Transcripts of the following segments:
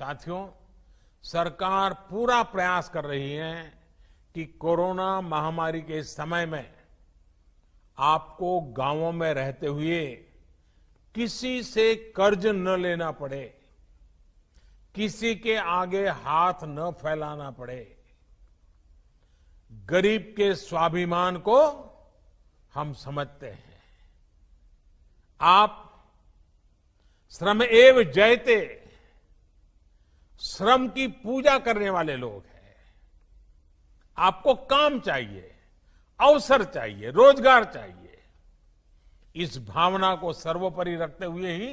साथियों, सरकार पूरा प्रयास कर रही है कि कोरोना महामारी के इस समय में आपको गांवों में रहते हुए किसी से कर्ज न लेना पड़े, किसी के आगे हाथ न फैलाना पड़े। गरीब के स्वाभिमान को हम समझते हैं। आप श्रम एव जयते, श्रम की पूजा करने वाले लोग हैं। आपको काम चाहिए, अवसर चाहिए, रोजगार चाहिए। इस भावना को सर्वोपरि रखते हुए ही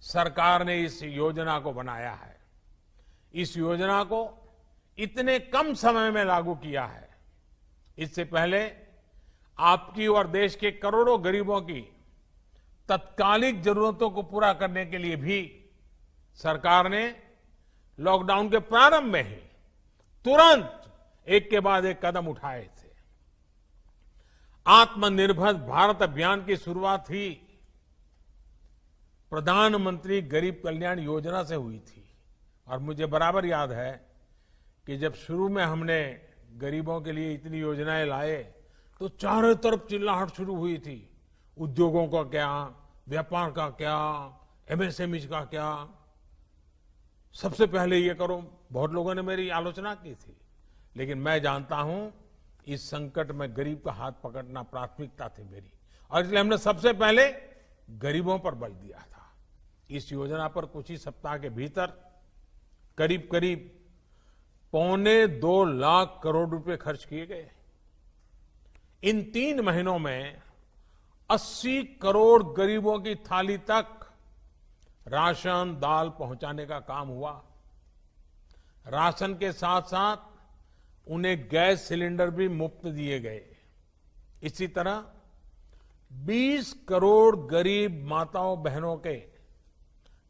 सरकार ने इस योजना को बनाया है। इस योजना को इतने कम समय में लागू किया है। इससे पहले आपकी और देश के करोड़ों गरीबों की तत्कालिक जरूरतों को पूरा करने के लिए भी सरकार ने लॉकडाउन के प्रारंभ में ही तुरंत एक के बाद एक कदम उठाए थे। आत्मनिर्भर भारत अभियान की शुरुआत ही प्रधानमंत्री गरीब कल्याण योजना से हुई थी। और मुझे बराबर याद है कि जब शुरू में हमने गरीबों के लिए इतनी योजनाएं लाए तो चारों तरफ चिल्लाहट शुरू हुई थी। उद्योगों का क्या, व्यापार का क्या, एमएसएमई का क्या, सबसे पहले ये करो। बहुत लोगों ने मेरी आलोचना की थी, लेकिन मैं जानता हूं इस संकट में गरीब का हाथ पकड़ना प्राथमिकता थी मेरी, और इसलिए हमने सबसे पहले गरीबों पर बल दिया था। इस योजना पर कुछ ही सप्ताह के भीतर करीब करीब 2.25 लाख करोड़ रुपए खर्च किए गए। इन 3 महीनों में 80 करोड़ गरीबों की थाली तक राशन दाल पहुंचाने का काम हुआ। राशन के साथ साथ उन्हें गैस सिलेंडर भी मुफ्त दिए गए। इसी तरह 20 करोड़ गरीब माताओं बहनों के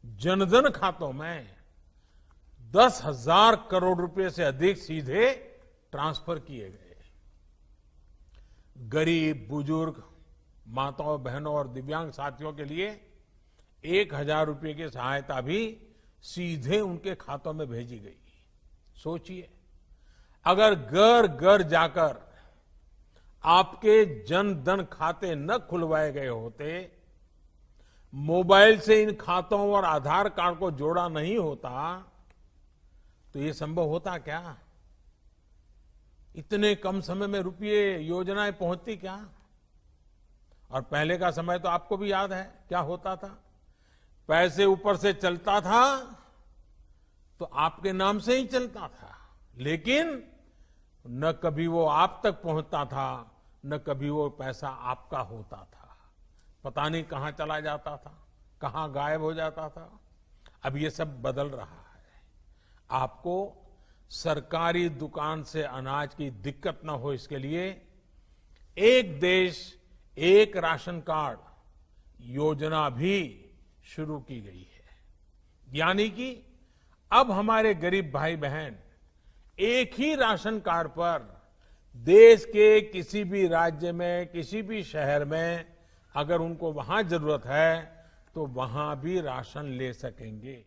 जनधन खातों में 10,000 करोड़ रुपए से अधिक सीधे ट्रांसफर किए गए। गरीब, बुजुर्ग, माताओं बहनों और दिव्यांग साथियों के लिए 1,000 रुपए की सहायता भी सीधे उनके खातों में भेजी गई। सोचिए, अगर घर घर जाकर आपके जन धन खाते न खुलवाए गए होते, मोबाइल से इन खातों और आधार कार्ड को जोड़ा नहीं होता, तो ये संभव होता क्या? इतने कम समय में रुपये योजनाएं पहुंचती क्या? और पहले का समय तो आपको भी याद है क्या होता था। पैसे ऊपर से चलता था तो आपके नाम से ही चलता था, लेकिन न कभी वो आप तक पहुंचता था, न कभी वो पैसा आपका होता था। पता नहीं कहां चला जाता था, कहां गायब हो जाता था। अब ये सब बदल रहा है। आपको सरकारी दुकान से अनाज की दिक्कत न हो, इसके लिए एक देश एक राशन कार्ड योजना भी शुरू की गई है। यानी कि अब हमारे गरीब भाई बहन एक ही राशन कार्ड पर देश के किसी भी राज्य में, किसी भी शहर में अगर उनको वहां जरूरत है तो वहां भी राशन ले सकेंगे।